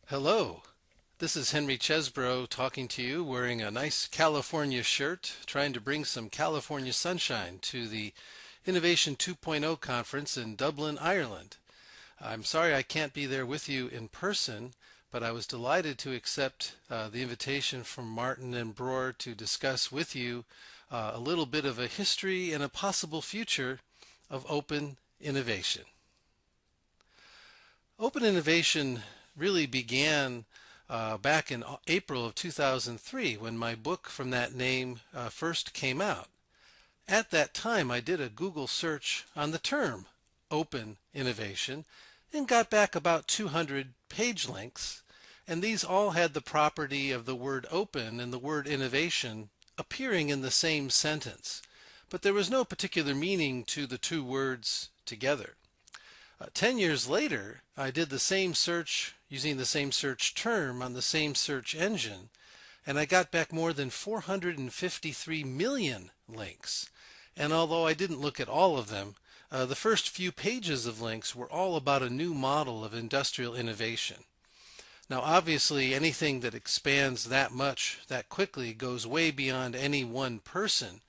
Hello, this is Henry Chesbrough talking to you wearing a nice California shirt, trying to bring some California sunshine to the Innovation 2.0 conference in Dublin, Ireland. I'm sorry I can't be there with you in person, but I was delighted to accept the invitation from Martin and Broer to discuss with you a little bit of a history and a possible future of open innovation. Open innovation really began back in April of 2003 when my book from that name first came out. At that time, I did a Google search on the term open innovation and got back about 200 page links, and these all had the property of the word open and the word innovation appearing in the same sentence, but there was no particular meaning to the two words together. 10 years later, I did the same search using the same search term on the same search engine, and I got back more than 453 million links. And although I didn't look at all of them, the first few pages of links were all about a new model of industrial innovation. Now, obviously, anything that expands that much, that quickly, goes way beyond any one person,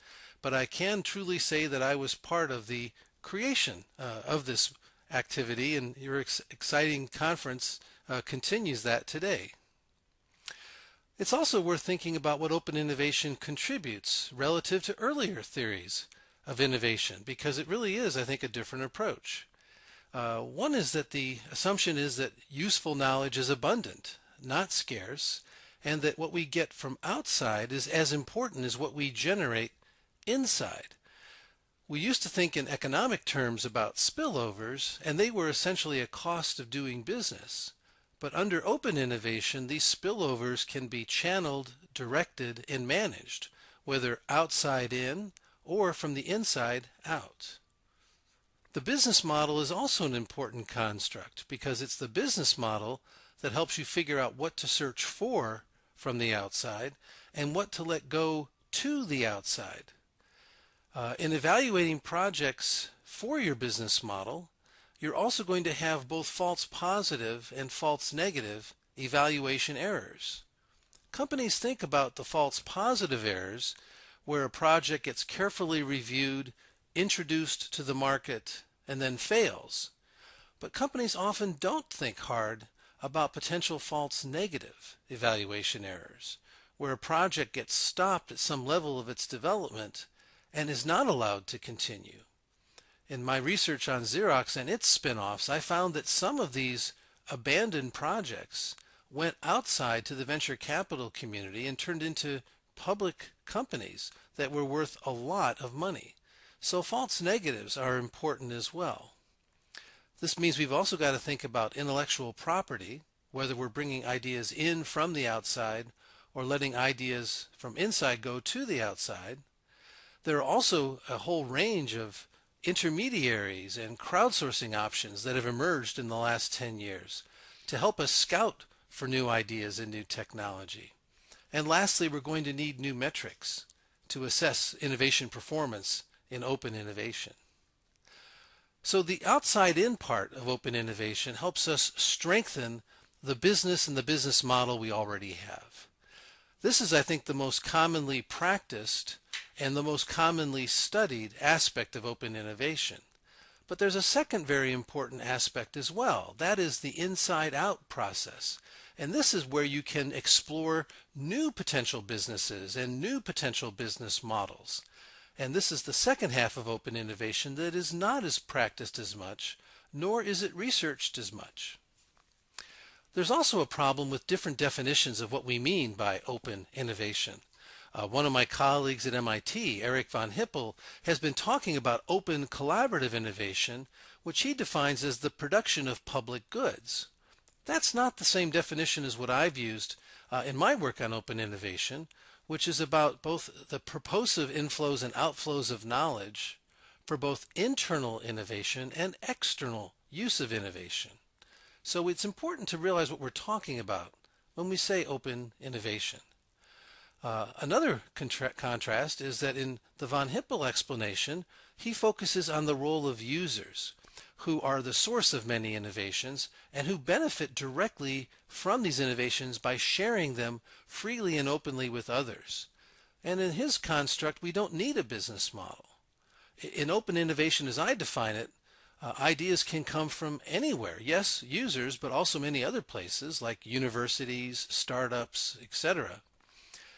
but I can truly say that I was part of the creation of this activity, and your exciting conference continues that today. It's also worth thinking about what open innovation contributes relative to earlier theories of innovation, because it really is, I think, a different approach. One is that the assumption is that useful knowledge is abundant, not scarce, and that what we get from outside is as important as what we generate inside. We used to think in economic terms about spillovers, and they were essentially a cost of doing business. But under open innovation, these spillovers can be channeled, directed, and managed, whether outside in or from the inside out. The business model is also an important construct because it's the business model that helps you figure out what to search for from the outside and what to let go to the outside. In evaluating projects for your business model, you're also going to have both false positive and false negative evaluation errors. Companies think about the false positive errors where a project gets carefully reviewed, introduced to the market, and then fails. But companies often don't think hard about potential false negative evaluation errors, where a project gets stopped at some level of its development and is not allowed to continue. In my research on Xerox and its spin-offs, I found that some of these abandoned projects went outside to the venture capital community and turned into public companies that were worth a lot of money. So false negatives are important as well. This means we've also got to think about intellectual property, whether we're bringing ideas in from the outside or letting ideas from inside go to the outside. There are also a whole range of intermediaries and crowdsourcing options that have emerged in the last 10 years to help us scout for new ideas and new technology. And lastly, we're going to need new metrics to assess innovation performance in open innovation. So the outside-in part of open innovation helps us strengthen the business and the business model we already have. This is, I think, the most commonly practiced and the most commonly studied aspect of open innovation. But there's a second very important aspect as well. That is the inside-out process. And this is where you can explore new potential businesses and new potential business models. And this is the second half of open innovation that is not as practiced as much, nor is it researched as much. There's also a problem with different definitions of what we mean by open innovation. One of my colleagues at MIT, Eric von Hippel, has been talking about open collaborative innovation, which he defines as the production of public goods. That's not the same definition as what I've used in my work on open innovation, which is about both the purposive inflows and outflows of knowledge for both internal innovation and external use of innovation. So it's important to realize what we're talking about when we say open innovation. Another contrast is that in the von Hippel explanation, he focuses on the role of users, who are the source of many innovations and who benefit directly from these innovations by sharing them freely and openly with others. And in his construct, we don't need a business model. In open innovation, as I define it, ideas can come from anywhere. Yes, users, but also many other places like universities, startups, etc.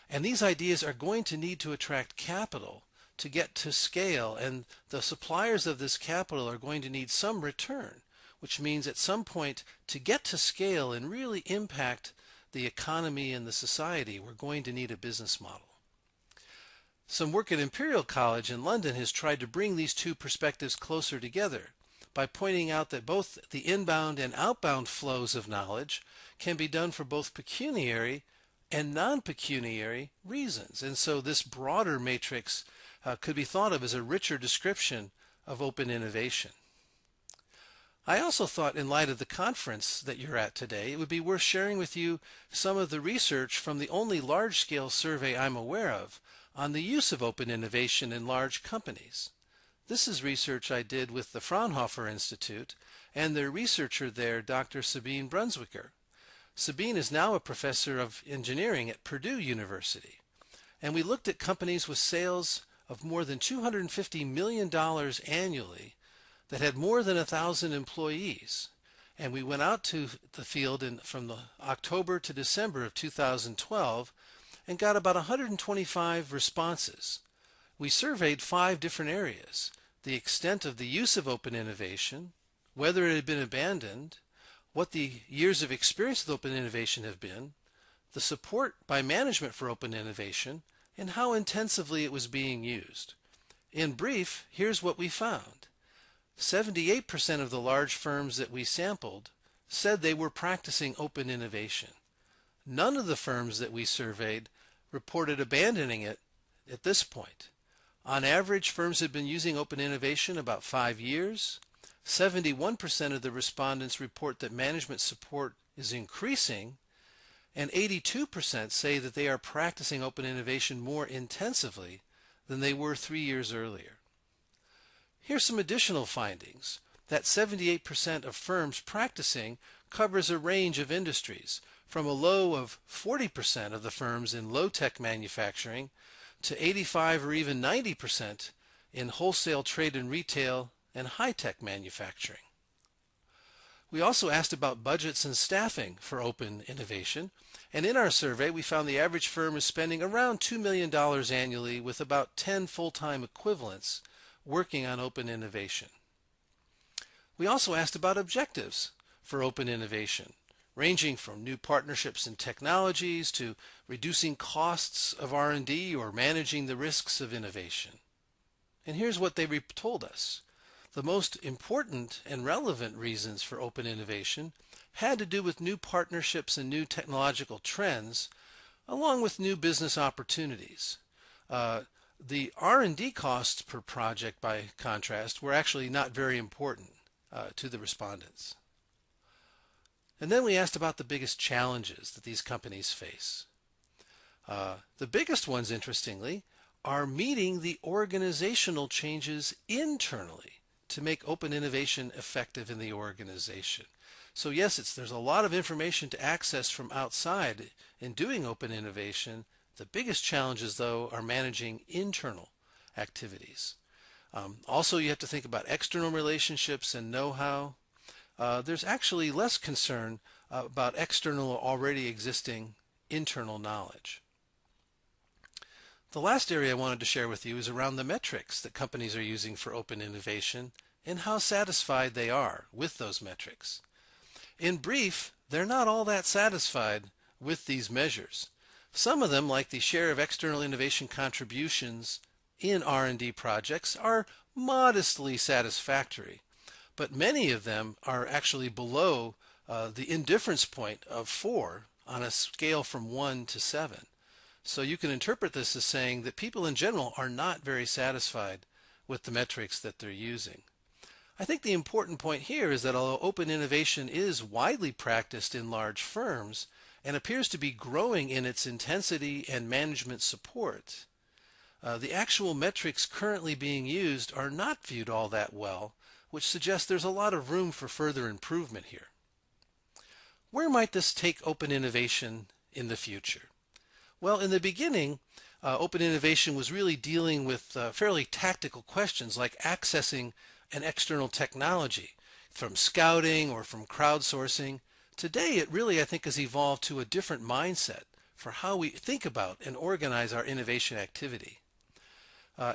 And these ideas are going to need to attract capital to get to scale, and the suppliers of this capital are going to need some return, which means at some point to get to scale and really impact the economy and the society, we're going to need a business model. Some work at Imperial College in London has tried to bring these two perspectives closer together by pointing out that both the inbound and outbound flows of knowledge can be done for both pecuniary and non-pecuniary reasons. And so this broader matrix could be thought of as a richer description of open innovation. I also thought, in light of the conference that you're at today, it would be worth sharing with you some of the research from the only large-scale survey I'm aware of on the use of open innovation in large companies. This is research I did with the Fraunhofer Institute and their researcher there, Dr. Sabine Brunswicker. Sabine is now a professor of engineering at Purdue University. And we looked at companies with sales of more than $250 million annually that had more than 1,000 employees. And we went out to the field from the October to December of 2012 and got about 125 responses. We surveyed 5 different areas: the extent of the use of open innovation, whether it had been abandoned, what the years of experience with open innovation have been, the support by management for open innovation, and how intensively it was being used. In brief, here's what we found. 78% of the large firms that we sampled said they were practicing open innovation. None of the firms that we surveyed reported abandoning it at this point. On average, firms had been using open innovation about 5 years. 71% of the respondents report that management support is increasing, and 82% say that they are practicing open innovation more intensively than they were 3 years earlier. Here's some additional findings. That 78% of firms practicing covers a range of industries, from a low of 40% of the firms in low-tech manufacturing to 85 or even 90% in wholesale trade and retail and high-tech manufacturing. We also asked about budgets and staffing for open innovation, and in our survey we found the average firm is spending around $2 million annually with about 10 full-time equivalents working on open innovation. We also asked about objectives for open innovation, ranging from new partnerships and technologies to reducing costs of R&D or managing the risks of innovation. And here's what they told us. The most important and relevant reasons for open innovation had to do with new partnerships and new technological trends, along with new business opportunities. The R&D costs per project, by contrast, were actually not very important to the respondents. And then we asked about the biggest challenges that these companies face. The biggest ones, interestingly, are meeting the organizational changes internally to make open innovation effective in the organization. So yes, there's a lot of information to access from outside in doing open innovation. The biggest challenges, though, are managing internal activities. Also, you have to think about external relationships and know-how. There's actually less concern about external or already existing internal knowledge. The last area I wanted to share with you is around the metrics that companies are using for open innovation and how satisfied they are with those metrics. In brief, they're not all that satisfied with these measures. Some of them, like the share of external innovation contributions in R&D projects, are modestly satisfactory, but many of them are actually below the indifference point of 4 on a scale from 1 to 7. So you can interpret this as saying that people in general are not very satisfied with the metrics that they're using. I think the important point here is that although open innovation is widely practiced in large firms and appears to be growing in its intensity and management support, the actual metrics currently being used are not viewed all that well which suggests there's a lot of room for further improvement here. Where might this take open innovation in the future? Well, in the beginning, open innovation was really dealing with fairly tactical questions like accessing an external technology from scouting or from crowdsourcing. Today, it really, I think, has evolved to a different mindset for how we think about and organize our innovation activity.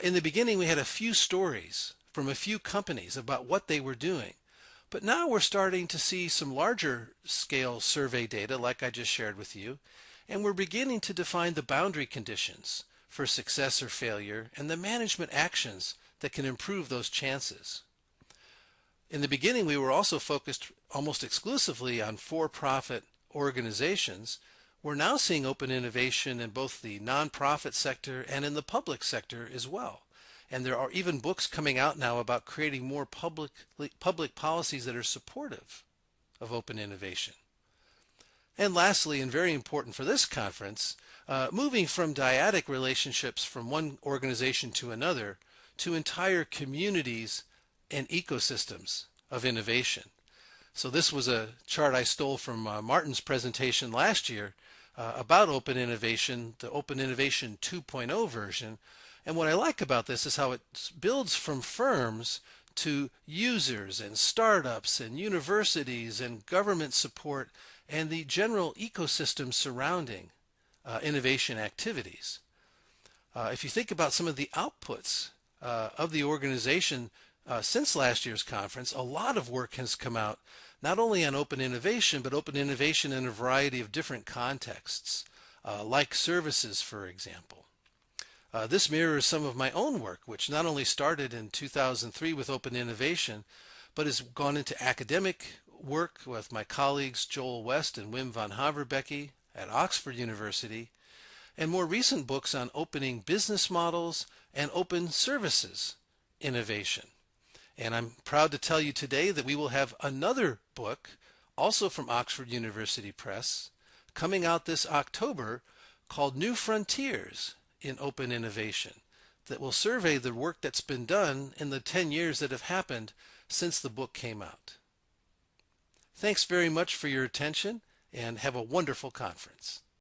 In the beginning, we had a few stories from a few companies about what they were doing. But now we're starting to see some larger scale survey data like I just shared with you, and we're beginning to define the boundary conditions for success or failure and the management actions that can improve those chances. In the beginning, we were also focused almost exclusively on for-profit organizations. We're now seeing open innovation in both the nonprofit sector and in the public sector as well. And there are even books coming out now about creating more public policies that are supportive of open innovation. And lastly, and very important for this conference, moving from dyadic relationships from one organization to another to entire communities and ecosystems of innovation. So this was a chart I stole from Martin's presentation last year about open innovation, the Open Innovation 2.0 version. And what I like about this is how it builds from firms to users and startups and universities and government support and the general ecosystem surrounding innovation activities. If you think about some of the outputs of the organization since last year's conference, a lot of work has come out not only on open innovation, but open innovation in a variety of different contexts, like services, for example. This mirrors some of my own work, which not only started in 2003 with open innovation, but has gone into academic work with my colleagues Joel West and Wim van Haverbeke at Oxford University, and more recent books on opening business models and open services innovation. And I'm proud to tell you today that we will have another book, also from Oxford University Press, coming out this October called New Frontiers in Open Innovation, that will survey the work that's been done in the 10 years that have happened since the book came out. Thanks very much for your attention, and have a wonderful conference.